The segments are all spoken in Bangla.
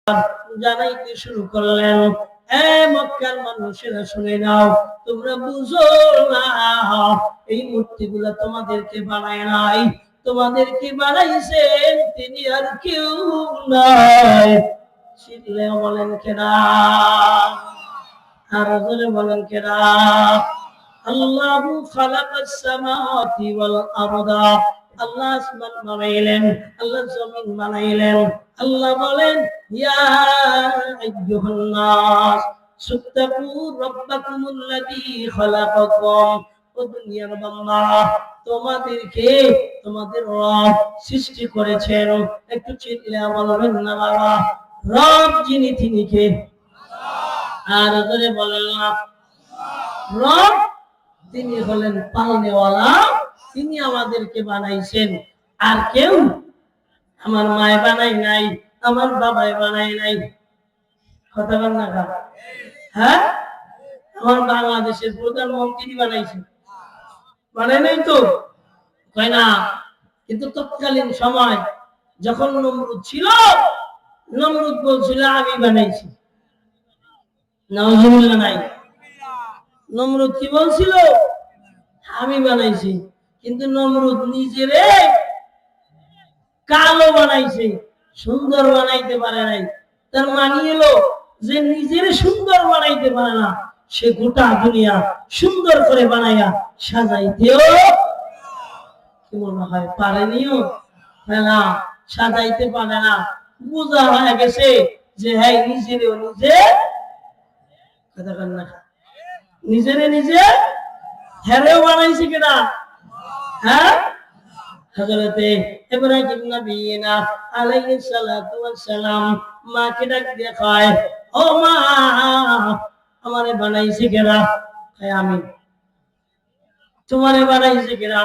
জানাইতে শুরু করলেন, এ মক্কার মানুষেরা শুনে নাও, তোমরা বুঝো না এই মূর্তিগুলো তোমাদেরকে বানায় নাই, তোমাদেরকে বানাইছেন তিনি আর কেউ নাই। শিখলে বলেন কেনা, আর জোরে বলেন কেনা। আল্লাহু খালাকাস সামাওয়াতি ওয়াল আরদা, আল্লাহ আসমান বানাইলেন, আল্লাহ জমিন বানাইলেন। আল্লাহ বলেন, ইয়া আইয়ুহান নাস সুত্তাকু রাব্বাকুমুল্লাযী খালাকাকুম, ও দুনিয়ার বান্দা, তোমাদেরকে তোমাদের রব সৃষ্টি করেছেন। একটু চিল্লে বলবেন না বাবা, রব যিনি তিনি কে? আর জোরে বলেন না। রব তিনি হলেন পালনেওয়ালা, তিনি আমাদেরকে বানাইছেন। আর কেউ, আমার মায় বানাই নাই, আমার বাবাই বানাই নাই। কথা বল না, হ্যাঁ? আমার বাংলাদেশের প্রধানমন্ত্রী বানাইছে, বানাই নাই তো? কয় না। কিন্তু তৎকালীন সময় যখন নমরুদ ছিল, নমরুদ বলছিল আমি বানাইছি। নাউজুবিল্লাহ নাই। নমরুদ কি বলছিল? আমি বানাইছি। কিন্তু নমরুদ নিজেরে কালো বানাইছে, সুন্দর বানাইতে পারে নাই। তার মানে হলো যে নিজের সুন্দর বানাইতে পারে না, সে গোটা দুনিয়া সুন্দর করে বানাইয়া সাজাইতেও কি মনে হয় পারেনিও, না সাজাইতে পারে না। বোঝা হয়ে গেছে যে হ্যাঁ নিজেরও নিজে কথা বল না, নিজেরে নিজে হেরেও বানাইছে কিনা? হ্যাঁ, হযরতে ইব্রাহিম নবীনা আলাইহিস সালাতু ওয়াস সালাম মাকে ডাক দিয়ে কয়, ও মা, আমারে বানাইছে কেরা? কয় আমি। তোমারে বানাইছে কেরা?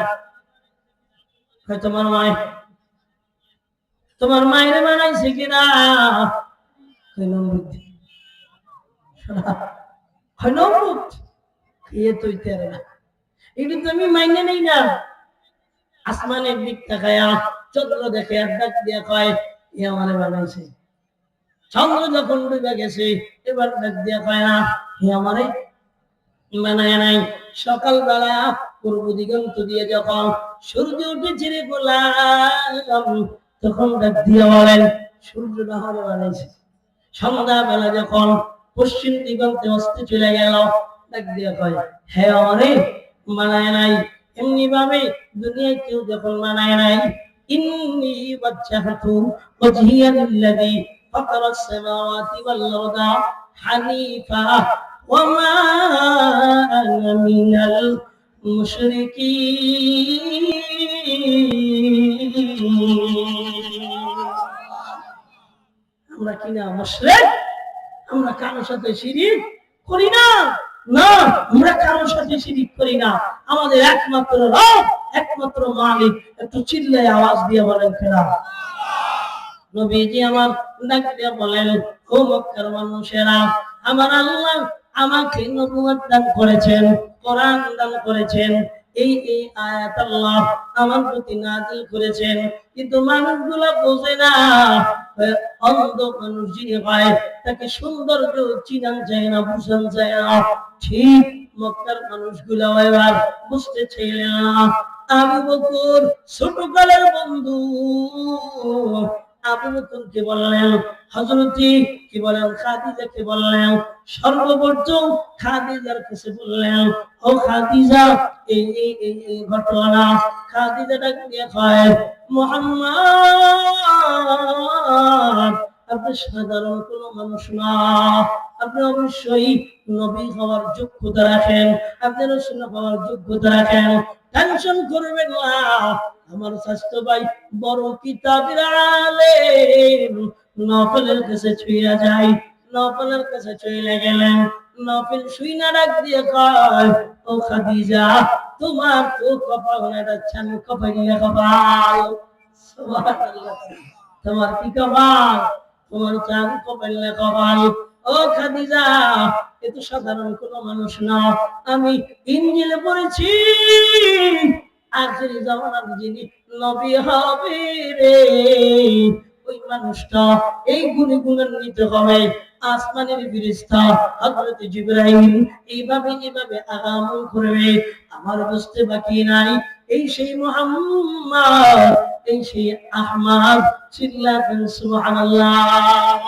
কয় তোমার মায়। তোমার মায়েরে বানাইছে কেরা? কয় নমরুদ। কয় নমরুদ কে তুই তেরে না, এটা তো আমি মাইনে নেই না। আসমানের দিক তাকায়া চন্দ্র দেখে আর ডাক দিয়া কয়, এ আমারে বানাইছে। চন্দ্র যখন ডুবে গেছে, এবার ডাক দিয়া কয় না, এ আমারে বানায় নাই। সকালবেলা পূর্ব দিগন্ত দিয়ে যখন সূর্য উঠে ছিঁড়ে গোলাম, তখন ডাক দিয়া বলেন, সূর্যটা আমারে বানাইছে। সন্ধ্যাবেলা যখন পশ্চিম দিগন্তে অস্ত চলে গেল, ডাক দিয়া কয়, হ্যাঁ আমারে বানায় নাই। এমনি ভাবে দুনিয়ায় কেউ যখন বানায় নাই, ইন্নী ওয়াজজাহতু ওয়াজহিয়া লিল্লাযী ফাতারাস সামাওয়াতি ওয়াল আরদা হানিফা ওয়া মা আনা মিনাল মুশরিকিন। আমরা কিনা মুশরিক? আমরা কারোর সাথে শিরিক করি না। না, আমরা কারোর সাথে শিরিক করি না। আমাদের একমাত্র রব, একমাত্র মালিক। একটু চিল্লায় আওয়াজ দিয়ে বলেন কেনা। নবীজি আমার ডাক দিয়ে বলেন, ও মক্কার মানুষেরা, আমার আল্লাহ আমাকে নবুয়ত দান করেছেন, কোরআন দান করেছেন। এই এই আয়াত আল্লাহ আমার প্রতি নাযিল করেছেন, কিন্তু মানুষগুলো বোঝে না। অন্ধ মানুষ যিনি হয়, তাকে সৌন্দর্য চিনান যায় না, বুঝান যায় না। ঠিক মক্কার মানুষগুলো এবার বুঝতে চাইলেন না। আবু বকর ছোটকালের বন্ধু আবু বকরকে বললেন, হযরতি কি বলেন, খাদিজাকে বললেন, সর্বপ্রথম খাদিজার কাছে বললেন, ও খাদিজা, এই এই এই ঘটনা। খাদিজা ডাক দিয়ে কয়, মুহাম্মদ, আপনি সাধারণ কোন মানুষ না, আপনি অবশ্যই নবী হওয়ার যোগ্যতা রাখেন, আপনি রাসূল হওয়ার যোগ্যতা রাখেন। টেনশন করবেন না, আমার স্বাস্থ্য ভাই বড় কিতাবের আলেম নফলের কাছে ছুঁয়া যায়। নফলের কাছে চলে গেলেন। নফল শুইনা ডাক দিয়ে কয়, ও খাদিজা, তোমার তো কপাল না যাচ্ছে, কপাল নিয়ে কপাল। সুবহানাল্লাহ। তোমার কি কপাল? তোমার চাঁদ কপাল না কপাল। ও খাদিজা, এ তো সাধারণ কোন মানুষ না, আমি ইনজিলে পড়েছি আখিরি জামানার যিনি নবী হবে রে, ওই মানুষটা এই গুণে গুণান্বিত হবে। আসমানের ফেরেশতা হযরত জিবরাইল এইভাবে আগমন করবে। আমার বুঝতে বাকি নাই, এই সেই মুহাম্মদ, এই সেই আহমদ। চিল্লাতেন সুবহানাল্লাহ।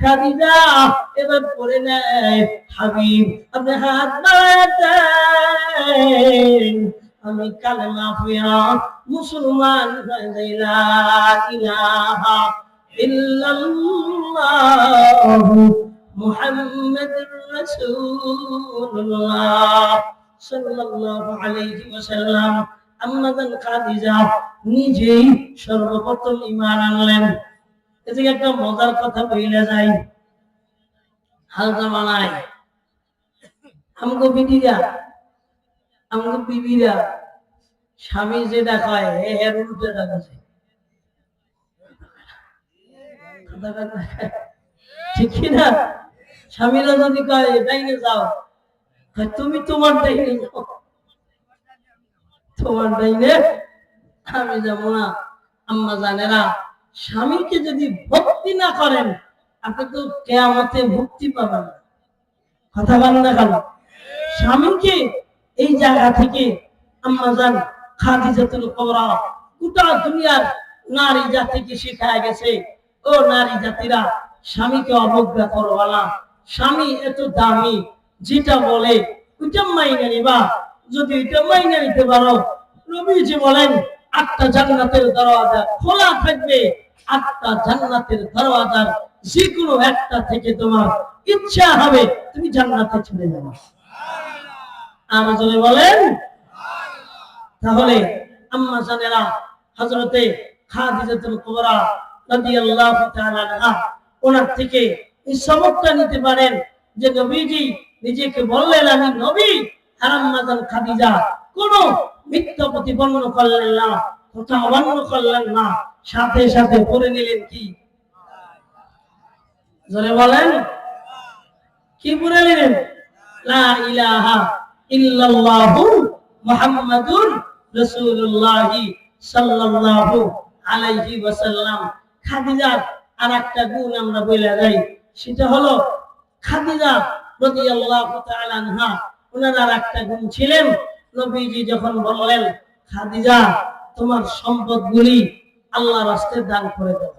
খাদিজা এবার পড়ে নেয়, হাবিব আপনি হাত বাড়ায় দেন, আমি কালেমা পড়া মুসলমান হয়ে যাই। লা ইলাহা ইল্লাল্লাহু মুহাম্মাদুর রাসূলুল্লাহ সাল্লাল্লাহু আলাইহি ওয়াসাল্লাম। আম্মা জান খাদিজা নিজেই সর্বপ্রথম ঈমান আনলেন। এদিকে একটা মজার কথা বইলা যায়, হাল জামানায় আমগো বিবিরা স্বামী যেটা কয় এর উল্টো দেখাচ্ছে, ঠিক কিনা? স্বামীরা যদি কয় ডাইনে যাও, তুমি তোমার ডাইনে যাও, তোমার ডাইনে আমি যাবো না। আম্মা জানেরা, স্বামীকে যদি ভক্তি না করেন আপনি তো কিয়ামতে মুক্তি পাবেন না। কথা বলেন না কেন? স্বামীকে এই জায়গা থেকে আম্মা জান খাদিজাতুল কুবরা গোটা দুনিয়ার নারী জাতিকে শিখায় গেছে, ও নারী জাতিরা, স্বামীকে অবজ্ঞা করবা না। স্বামী এত দামি, যেটা বলে ওইটা মাইনে নিবা। যদি এটা মাইনে নিতে পারো, নবীজি বলেন 8টা জান্নাতের দরওয়াজা খোলা থাকবে। 8টা জান্নাতের দরওয়াজার যে কোনো একটা থেকে তোমার ইচ্ছা হবে তুমি জান্নাতে চলে যাবে। আর যদি বলেন, তাহলে আম্মা জানেরা হযরতে খাদিজাতুল কুবরা রাদিয়াল্লাহু তাআলা আনহা ওনার থেকে এই সবকটা নিতে পারেন যে নবীজি নিজেকে বললেন আমি নবী, আর আম্মা জান খাদিজা কোনো মিথ্যা প্রতিপন্ন করলেন না, কথা অমান্য করলেন না, সাথে সাথে পড়ে নিলেন কি? জোরে বলেন, কি পড়ে নিলেন? লা ইলাহা ইল্লাল্লাহু মুহাম্মাদুর রাসূলুল্লাহ সাল্লাল্লাহু আলাইহি ওয়াসাল্লাম। খাদিজার আরেকটা গুণ আমরা বলে যাই, সেটা হলো খাদিজা রাদিয়াল্লাহু তাআলা আনহা, ওনার আরেকটা গুণ ছিলেন, নবীজি যখন বললেন খাদিজা তোমার সম্পদগুলি আল্লাহর রাস্তায় দান করে দাও,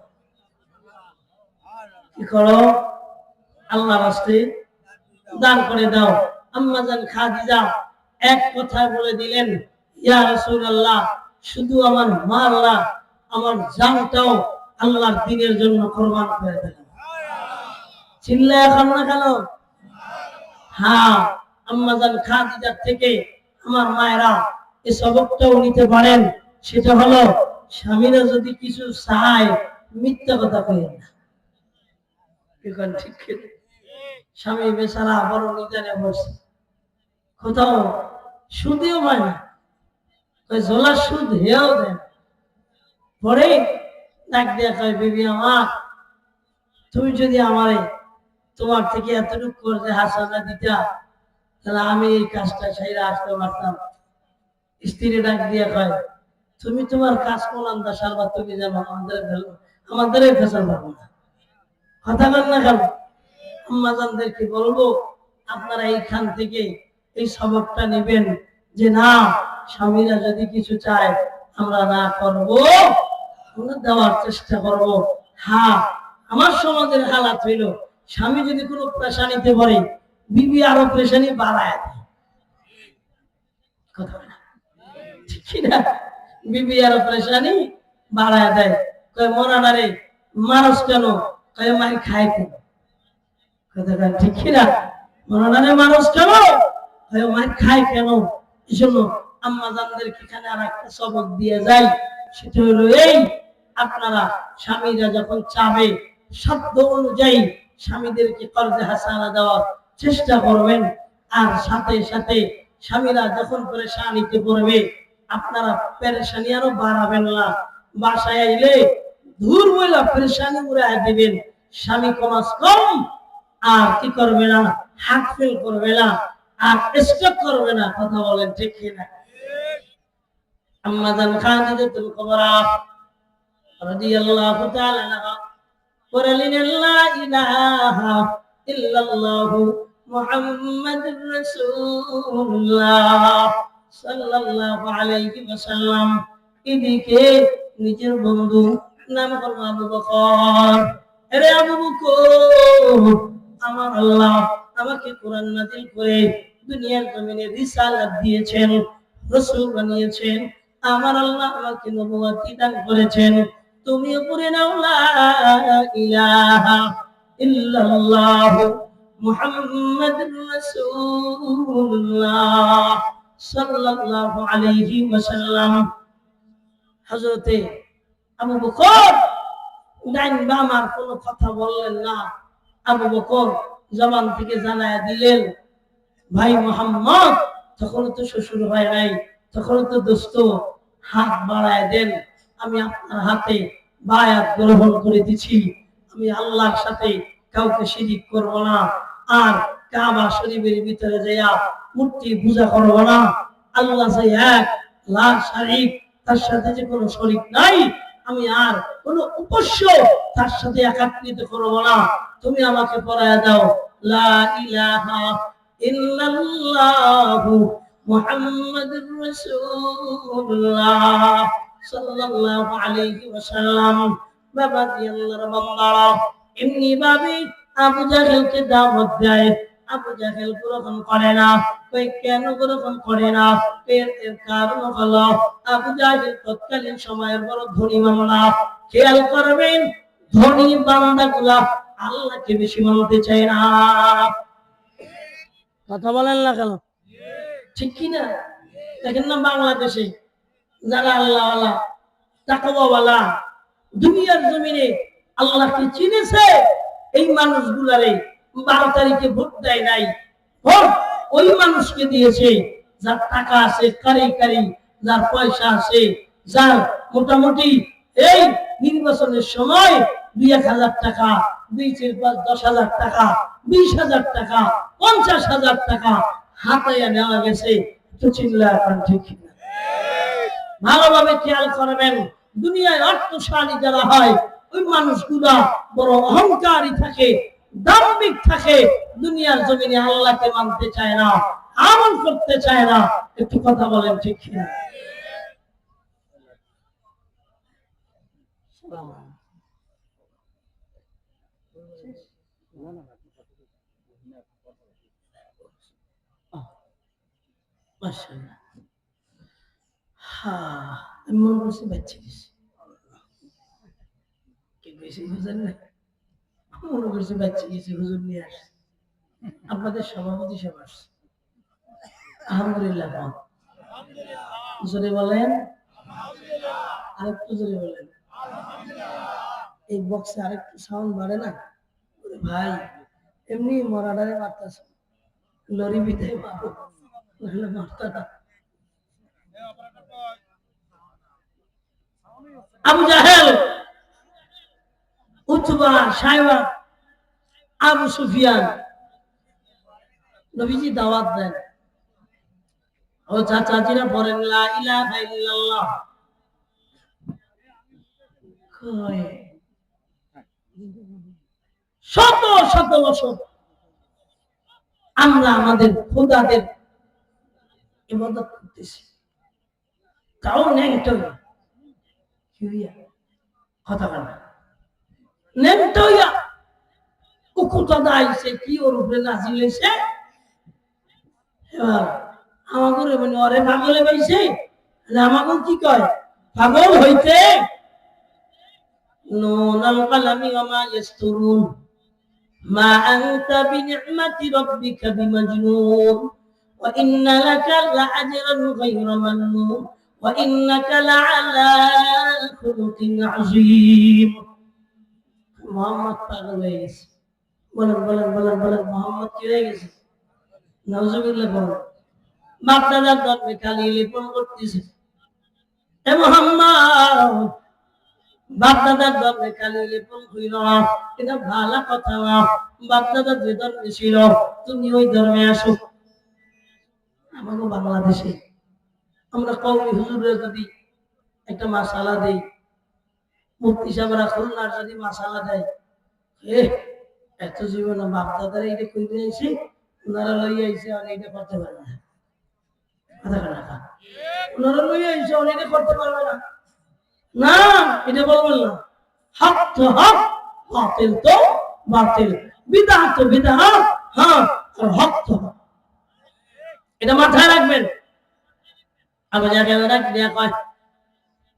কি করো? আল্লাহর রাস্তায় দান করে দাও। আম্মা জান খাদিজা এক কথা বলে দিলেন, ইয়া রাসূলুল্লাহ, শুধু আমার মাল না, আমার জানটাও আল্লাহর দ্বীনের জন্য কুরবান করে দেন। চিল্লায় এখন না কেন? হ্যাঁ, আম্মা জান খাদিজার থেকে আমার মায়েরা এই সবকটাও নিতে পারেন, সেটা হলো স্বামীরা যদি কিছু চায় মিথ্যা কথা কইেন না। ঠিক স্বামী বেচারা বড় নিদানে বসে, কোথাও সুদেও পায় না, ঝোলা সুদ হেও দেয়, পরে ডাক দিয়া কয় বিবি আমার, তুমি যদি আমারে তোমার থেকে এতটুকু করে হাসানা দিতা, তাহলে আমি এই কাজটা সাইরা আসতে পারতাম। স্ত্রী ডাক দিয়া কয় তুমি তোমার কাজ কোলান্দা সারবা, তুমি যেন আমাদের ফেসাল পাবো না। কথা বল না কেন? আম্মাজানদেরকে বলবো আপনারা এইখান থেকে এই সবকটা নেবেন যে না, স্বামীরা যদি কিছু চায় আমরা না করবো, আমরা দেওয়ার চেষ্টা করব। হ্যাঁ, আমার সমাজের হালাত হইল স্বামী যদি কোনো পেশানিতে পড়ে বিবি আরো পেশানি বাড়ায় দেয়, কথা না ঠিক না? বিবি আরো পেশানি বাড়ায় দেয়, কয় মরানা রে মানুষ কেন, কয় মার খায় কেন, কথাটা ঠিক না? মরানারে মানুষ কেন, কয় মার খায় কেন। এই জন্য আম্মা জানদেরকে এখানে আর একটা সবক দিয়ে যায়, সেটা হলো এই, আপনারা স্বামীরা যখন চাবে শব্দ অনুযায়ী স্বামীদেরকে কর্জে হাসানা দেওয়ার চেষ্টা করবেন। আর সাথে সাথে স্বামীরা যখন পেরেশানিতে পড়বে আপনারা পেরেশানি আরো বাড়াবেন না। বাসায় আইলে দূর বইলা পেরেশানি উড়াই দিবেন, স্বামী কমাস কম আর কি করবে না, হাত ফেল করবে না, আর স্টক করবে না। কথা বলেন ঠিক কিনা? আম্মা জান খাদিজাতুল কুবরা রাদিয়াল্লাহু তাআলা আনহা বললেন লা ইলাহা ইল্লাল্লাহু মুহাম্মাদুর রাসূলুল্লাহ সাল্লাল্লাহু আলাইহি ওয়াসাল্লাম। এদিকে নিজের বন্ধু নাম হলো আবু বকর। আরে আবু বকর, আমার আল্লাহ আমাকে কোরআন নাযিল করে দুনিয়ার জমিনে রিসালাত দিয়েছেন, রাসূল বানিয়েছেন। আমার আল্লাহ আমাকে নবুয়ত দান করেছেন। তুমিও পড়ে নাও লা ইলাহা ইল্লাল্লাহ মুহাম্মাদুর রাসূলুল্লাহ সাল্লাল্লাহু আলাইহি ওয়াসাল্লাম। হযরতে আবু বকর ডাইন বামার কোনো কথা বললেন না। আবু বকর জবান থেকে জানায়া দিলেন, ভাই মোহাম্মদ, তখন তো শ্বশুর হয় নাই, তখন তো দোস্ত, হাত বাড়ায় দেন, আমি আপনার হাতে বায়াত গ্রহণ করে দিচ্ছি। আমি আল্লাহর সাথে কাউকে শিরিক করব না, আর কাবা শরীফের ভিতরে যাইয়া মূর্তি পূজা করব না। আল্লাহ যে এক, লা শারীক, তার সাথে যে কোনো শরীক নাই, আমি আর কোনো উপাস্য তার সাথে একাত্রিত করব না। তুমি আমাকে পড়ায়া দাও লা ইলাহা ইল্লাল্লাহু মুহাম্মাদুর রাসূলুল্লাহ সাল্লাল্লাহু আলাইহি ওয়াসাল্লাম। বাবা জি, আল্লাহর বান্দারা এমনি ভাবে আবু জাহেলকে দাওয়াত দেয়। আবু জাহেল গ্রহণ করে না। কই কেন গ্রহণ করে না? এর কারণ হলো আবু জাহেল তৎকালীন সময়ের বড় ধনী মামলা। খেয়াল করবেন, ধনী বান্দাগুলা আল্লাহকে বেশি মানতে চায় না। কথা বলেন না কেন? ঠিক কি না? দেখেন না বাংলাদেশে যারা আল্লাহওয়ালা, তাকওয়াওয়ালা, দুনিয়ার জমিনে আল্লাহকে চিনেছে, এই মানুষগুলারে 12 তারিখে ভোট দেয় নাই। ভোট ওই মানুষকে দিয়েছে যার টাকা আছে, কারি কারি, যার পয়সা আছে, যার মোটামুটি এই নির্বাচনের সময় 2-1000 টাকা, 2-4-5-10,000 টাকা, 20,000 টাকা, 50,000 টাকা হাতাইয়া নেওয়া গেছে। তো চিল্লায় এখন ঠিক না? ভালোভাবে খেয়াল করবেন, দুনিয়ায় অর্থশালী যারা হয় ওই মানুষগুলা বড় অহংকারী থাকে, দাম্ভিক থাকে, দুনিয়ার জমিনে আল্লাহকে মানতে চায় না, আমল করতে চায় না। একটু কথা বলেন ঠিক কিনা? মাশাআল্লাহ। হ্যাঁ, আমি মনে করছি বাচ্চা গেছি। কে বেশি বুঝেন না? মনে করছি বাচ্চা গেছি, হুজুর নিয়ে আসছে। আপনাদের সভাপতি সাহেব আসছে। আলহামদুলিল্লাহ। জোরে বলেন, আরেকটু জোরে বলেন। এই বক্সে আরেকটু সাউন্ড বাড়ে না ভাই? এমনি মরাডারে মারতেছে, লরি বিদায় মারো, নাহলে মারতা না। আবু জাহেল, উতবা, সাইবা, আবু সুফিয়ান নবীজি দাওয়াত দেন। ও চাচাজিরা পড়েন লা ইলাহা ইল্লাল্লাহ। কয় শত শত বছর আমরা আমাদের খোদাদের ইবাদত করতেছি, তাও নেংটো কথা বলে নেংটোয়া উকুতা দাইছে কি ওর উপরে নাজিল হইছে। এবার আমাকে মানে ওরে পাগলে পাইছে, আমাকে কি কয় পাগল হইতে। নুনাল কালামি ওয়া মা ইয়াসতুরুন মা আনতা বিনি'মাতি রাব্বিকা বিমাজনুন ওয়া ইন্না লাকা লাআজরান গায়রা মামনুন ওয়া ইন্নাকা লাআলা খুলুকিন আযীম। মুহাম্মদ পাগল হয়ে গেছে। বলেন বলেন বলেন বলেন, মুহাম্মদ কি হয়ে গেছে? নাউজুবিল্লাহ বলেন। বাপদাদার ধর্মে খালি লিপন করতেছে। এ মুহাম্মদ, বাপদাদার ধর্মে খালি লিপন হইল না, এটা ভালো কথা না। বাপদাদার যে ধর্মে ছিল তুমি ওই ধর্মে আসো। আমাকে বাংলাদেশে আমরা কওমি হুজুরে যদি একটা মাসালা দেই, মুফতি সাহেবরা খুলনার যদি মাসালা দেয়, এত জীবনে বাপ দাদারা এটা কইতে আইছে, ওনারা লইয়া আইছে আর এটা করতে পারবে না। ওনারা লইয়া আইছে আর এটা করতে পারবে না, না এটা বলবেন না। হক তো হক, বাতিল তো বাতিল, বিদআত তো বিদআত, হ্যাঁ, আর হক তো হক, এটা মাথায় রাখবেন। আবার যাকে ডাক দিয়া কয়,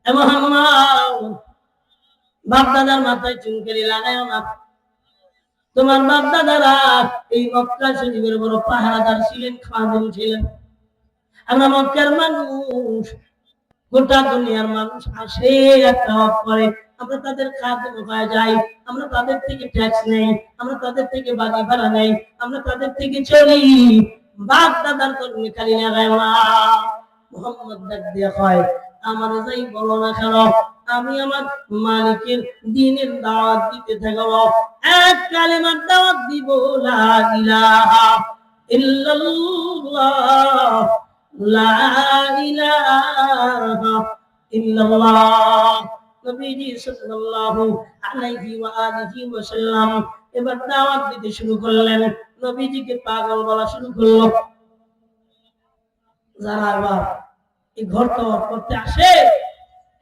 এ মুহাম্মদ, বাপ দাদার মাথায় চুনকালি লাগায়ও না। তোমার বাপ দাদারা এই মক্কা শরীফের বড় পাহারাদার ছিলেন, খাদেম ছিলেন। আমরা মক্কার মানুষ, গোটা দুনিয়ার মানুষ আসে একটা হক করে, আমরা তাদের খাদ্য পাওয়া যাই, আমরা তাদের থেকে ট্যাক্স নেই, আমরা তাদের থেকে বাড়ি ভাড়া নেই, আমরা তাদের থেকে চলি। বাপ দাদার কর্মী খালি লাগায় না। মুহাম্মদ ডাক দিয়া কয়, আমার যাই বলো না কেন, আমি আমার মালিকের দ্বীনের দাওয়াত দিতে থাকব। এক কালেমার দাওয়াত দিব, লা ইলাহা ইল্লাল্লাহ, লা ইলাহা ইল্লাল্লাহ। নবীজি সাল্লাল্লাহু আলাইহি ওয়া আলিহি ওয়াসাল্লাম এবার দাওয়াত দিতে শুরু করলেন। নবীজিকে পাগল বলা শুরু করলো। যারা আবার এই ঘর তওয়াফ করতে আসে,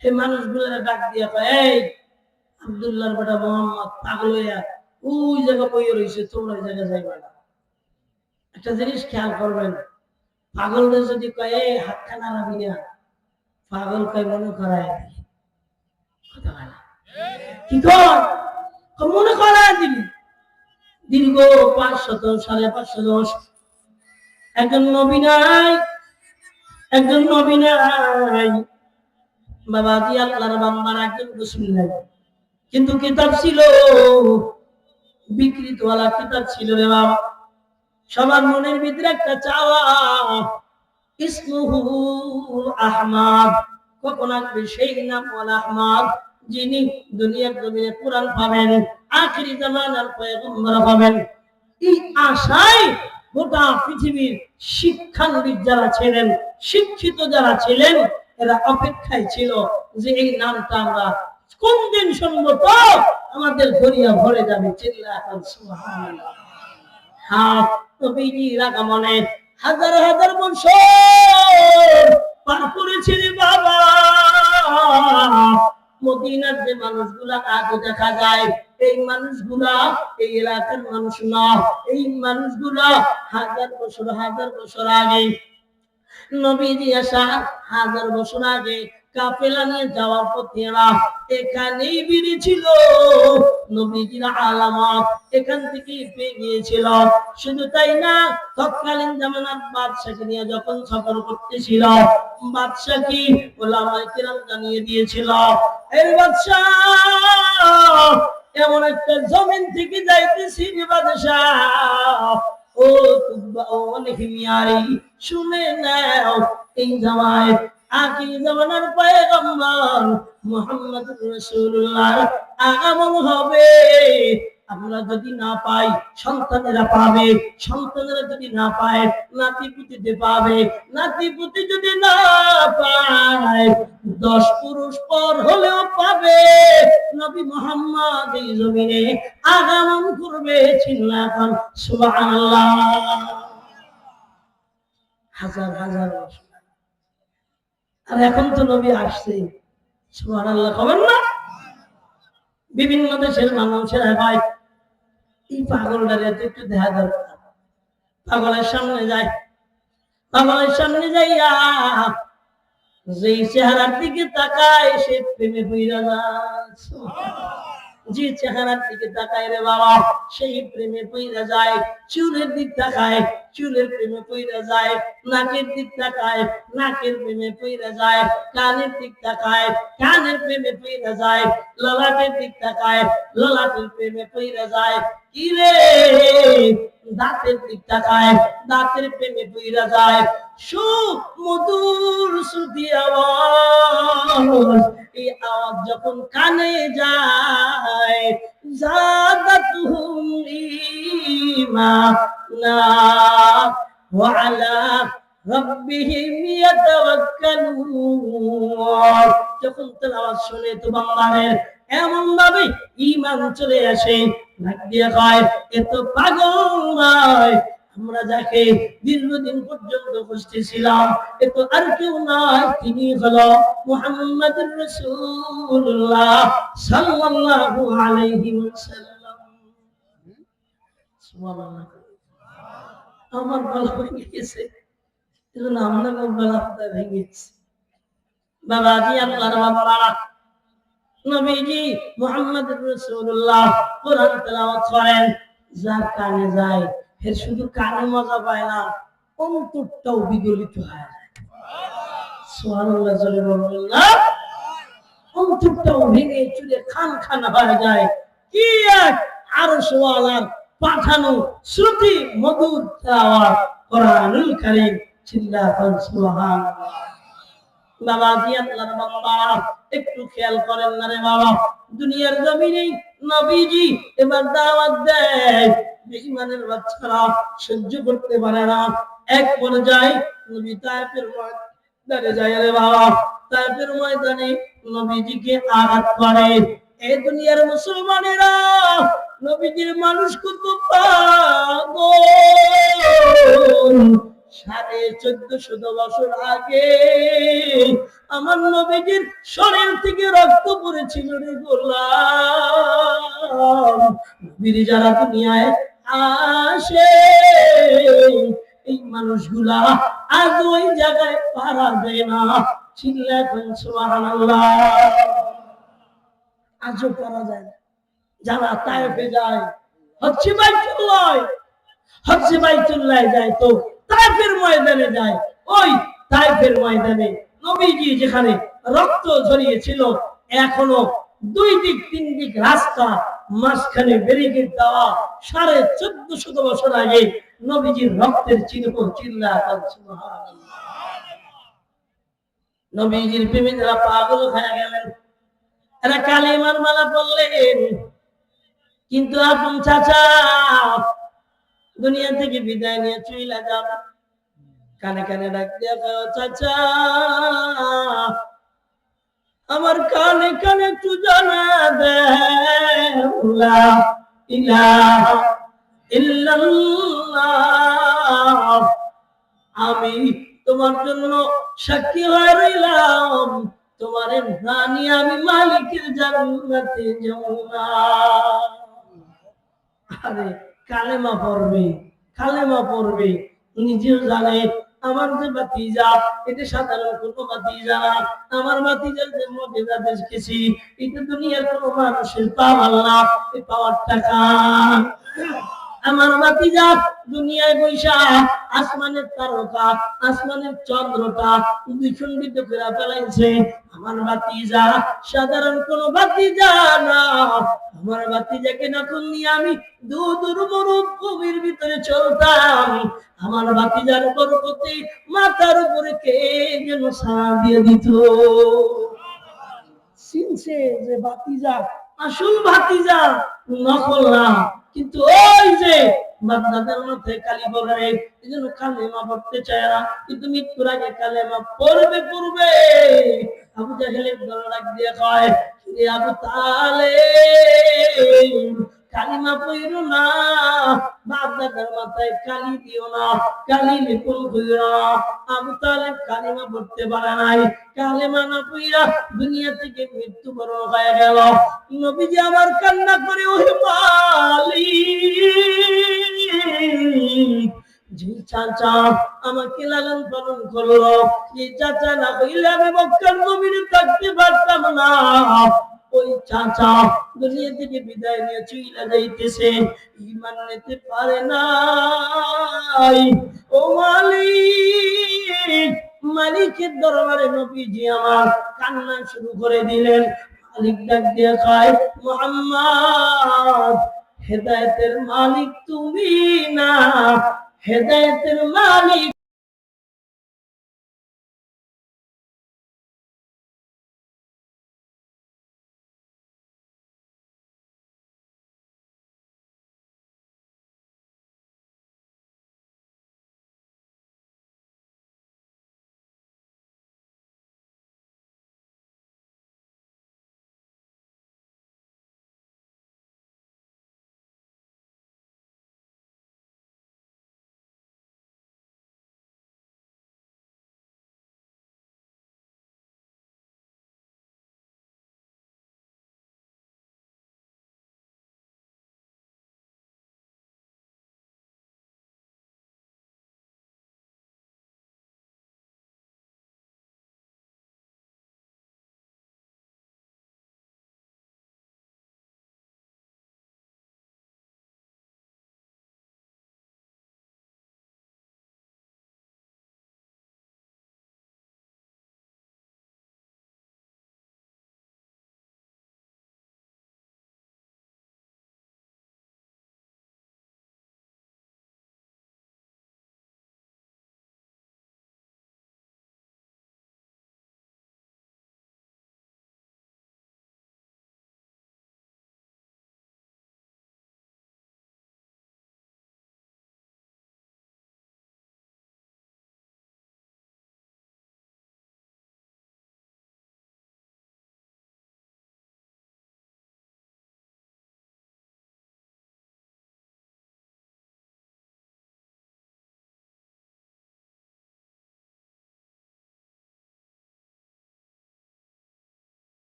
সেই মানুষগুলোর ডাক দিয়া কয়, এই আব্দুল্লাহর বেটা মুহাম্মদ পাগল হইয়া ওই জায়গা বইয়ে রইছে, তোমরা ওই জায়গায় যাইবা না। একটা জিনিস খেয়াল করবেন, পাগলদের যদি কয় এই হাতটা নাড়াবি না, পাগল কয় মনে করায় দিলি, কথা হয় না, কি কর মনে করায় দিলি। দীর্ঘ 500 একজন নবী নাই, একজন নবী নাই বাবাজি, আল্লাহর বান্দার একজন রাসূল নাই, কিন্তু কিতাব ছিল, বিকৃতওয়ালা কিতাব ছিল রে বাবা। সবার মনের ভিতরে একটা চাওয়া, ইসমুহু আহমদ, কখন আসবে সেই নাম ওয়ালা আহমদ, যিনি দুনিয়ার জমিনে কোরআন পাবেন, আখিরি জামানার পয়গম্বর পাবেন। এই আশায় গোটা পৃথিবীর শিক্ষানবিদ যারা ছিলেন, শিক্ষিত যারা ছিলেন, এরা অপেক্ষায় ছিল যে এই নামটা আমরা কোন দিন শুনবো তো আমাদের দরিয়া ভরে যাবে। চিল্লাহ সুবহানাল্লাহ। হ্যাঁ, নবীজির আগমনে হাজার হাজার বছর পার করেছিল বাবা। মদিনার যে মানুষগুলা আজও দেখা যায়, এই মানুষগুলা এই এলাকার মানুষ না, এই মানুষগুলা হাজার বছর আগে, নবীজি আসা হাজার বছর আগে কাফেলা নিয়ে যাওয়ার পথে এরা এখানেই বেরিয়েছিল। নবীজির আলামত এখান থেকে পেয়ে গিয়েছিল। শুধু তাই না, তৎকালীন জামানার বাদশাকে নিয়ে যখন সফর করতেছিল, বাদশাকে ওলামায়ে কিরাম জানিয়ে দিয়েছিল, এই বাদশা এমন একটা জমিন থেকে যাইতেছি বাদশাহ, ও তুবা ও হিমিয়ারি, শুনে নাও, এই জামায় আখির জামানার পয়গম্বর মুহাম্মদুর রাসূলুল্লাহ আগমন হবে। আমরা যদি না পাই, সন্তানেরা পাবে, সন্তানেরা যদি না পায়, নাতি পুতিতে পাবে, নাতি পুতি যদি না পায়, 10 পুরুষ পর হলেও পাবে। নবী মুহাম্মদ এই জমিনে আগমন করবে। চিল্লাতাম সুবহানাল্লাহ। হাজার হাজার বছর, আর এখন তো নবী আসছে, সুবহানাল্লাহ খবর না। বিভিন্ন দেশের মানুষেরা ভাই এই পাগলটারে একটু দেখা দরকার। পাগলের সামনে যায়, পাগলের সামনে যাইয়া যেই চেহারার দিকে তাকায় সে প্রেমে পইরা যায়। যে চেহারার দিকে তাকায় রে বাবা, সেই প্রেমে পইরা যায়। চুলের দিক তাকায়, চুলের প্রেমে পইরা যায়। নাকের দিক তাকায়, নাকের প্রেমে পইরা যায়। কানের দিক তাকায়, কানের প্রেমে পইরা যায়। ললাটের দিক তাকায়, ললাটের প্রেমে পইরা যায়। কি রে, দাঁতের দিক তাকায়, দাঁতের প্রেমে পইরা যায়। সুমধুর শ্রুতি আওয়াজ, এই আওয়াজ যখন কানে যায়, জাদাতুহুম ঈমানা ওয়া আলা রাব্বিহিম ইয়াতাওয়াক্কালুন। যখন তেলাওয়াত শুনে তো বাংলার এমন ভাবে ঈমান চলে আসে, ডাক দিয়ে কয় এত পাগল নয়, আমরা যাকে দীর্ঘদিন পর্যন্ত খুঁজতেছিলাম এ তো আর কেউ নয়, তিনি হলো মুহাম্মদুর রাসূলুল্লাহ সাল্লাল্লাহু আলাইহি ওয়াসাল্লাম। সুবহানাল্লাহ। আমার গলা ভেঙে গেছে, এজন্য আপনার গলা ভেঙে গেছে। বাবাজি, আল্লাহর বাবারা, নবীজি মুহাম্মদুর রাসূলুল্লাহ কোরআন তেলাওয়াত করেন, যার কানে যায় এর শুধু কানে মজা পায় না, অন্তরটাও বিগলিত হয়। সুবহানাল্লাহ, জোরে বলুন না। অন্তরটাও ভেঙে চুরে খান খান হয়ে যায়। কি এক আরশওয়ালার পাঠানো শ্রুতি মধুর তেলাওয়াত কোরআনুল কারীম। চিল্লাতেন সুবহানাল্লাহ। বাবাজি, আল্লাহর বান্দা, একটু খেয়াল করেন না রে বাবা, দুনিয়ার জমিনে নবীজি এবার দাওয়াত দেয়, বেঈমানের বাচ্চারা সহ্য করতে পারে না। এক পর্যায়ে নবী তায়েফের ময়দানে যায় রে বাবা, তায়েফের ময়দানে নবীজিকে আঘাত করে। এই দুনিয়ার মুসলমানেরা নবীজির মানুষ কত পাগল। 1450 বছর আগে আমার নবীজির শরীর থেকে রক্ত পড়েছিল রে গোলাম। নবীর যারা দুনিয়ায় আসে এই মানুষগুলা আজ ওই জায়গায় পারা যায় না। চিল্লাতেন সুবহানাল্লাহ। আজও পারা যায় না। যারা তায়েফে যায়, হচ্ছে বাইতুল্লাহ যায়, তো তায়েফের ময়দানে যায়। ওই তায়েফের ময়দানে নবীজি যেখানে রক্ত ঝরিয়েছিল, এখনো 2 দিক 3 দিক রাস্তা, মাঝখানে ব্যারিকেড দেওয়া। 1450 বছর আগে নবীজির রক্তের চিহ্ন। চিল্লাতেন সুবহানাল্লাহ। নবীজির প্রেমিকরা পাগল হয়ে গেলেন, এরা কালিমার মালা পড়লেন, কিন্তু আপন চাচা দুনিয়া থেকে বিদায় নিয়ে চলে যাবে। কানে কানে ডাক দিয়া কয়, চাচা আমার কানে কানে একটু জানা দে, লা ইলাহা ইল্লাল্লাহ, আমি তোমার জন্য সাক্ষী হয়ে রইলাম, তোমারে না নিয়ে আমি মালিকের জান্নাতে যাব না। আরে কালেমা পড়বে, নিজেও জানে আমার যে ভাতিজা এটা সাধারণ কোনো ভাতিজা না। আমার ভাতিজার যে মুজিজা দেখেছি এটা দুনিয়ার কোনো মানুষের পাওয়ার না, এই পাওয়ার টাকা। আমার ভাতিজা দুনিয়ায় বৈশা আসমানের তারকা, আসমানের চন্দ্রটা দ্বিখণ্ডিত করে ফেলাইছে। আমার ভাতিজা সাধারণ কোনো ভাতিজা না। আমার ভাতিজাকে যখন নিয়ে আমি দূর মরুভূমির ভিতরে চলতাম, আমার ভাতিজার বরকতে মাথার উপরে কে যেন ছায়া দিয়ে দিত। চিনছে যে ভাতিজা আসল ভাতিজা, নকল না। কিন্তু ওই যে বাগদাদের মধ্যে কালী পড়ে, এই জন্য কালেমা পড়তে চায় না, কিন্তু মৃত্যুর আগে কালেমা পড়বে। আবু জাহেলের গলা ডাক দিয়ে কয়, রে আবু তালেব, কালিমা পড়ো না, বাগদাদের মাথায় কালি দিও না, কালি লিপুন কইরো না। আবু তালেব কালিমা পড়তে পারে নাই, কালেমা না পড়া দুনিয়া থেকে মৃত্যুবরণ হয়ে গেল। নবীজি আমার কান্না করে, ওহে মালিক, যে চাচা আমাকে লালন পালন করলো, যে চাচা না হইলে আমি মক্কার জমিনে থাকতে পারতাম না, ওই চাচা দুনিয়া থেকে বিদায় নিয়ে চলে যাইতেছে, ঈমান নিতে পারে নাই। ও মালিক, মালিকের দরবারে নবীজি আমার কান্না শুরু করে দিলেন। মালিক ডাক দিয়ে কয়, মুহাম্মদ, হেদায়েতের মালিক তুমি না, হেদায়েতের মালিক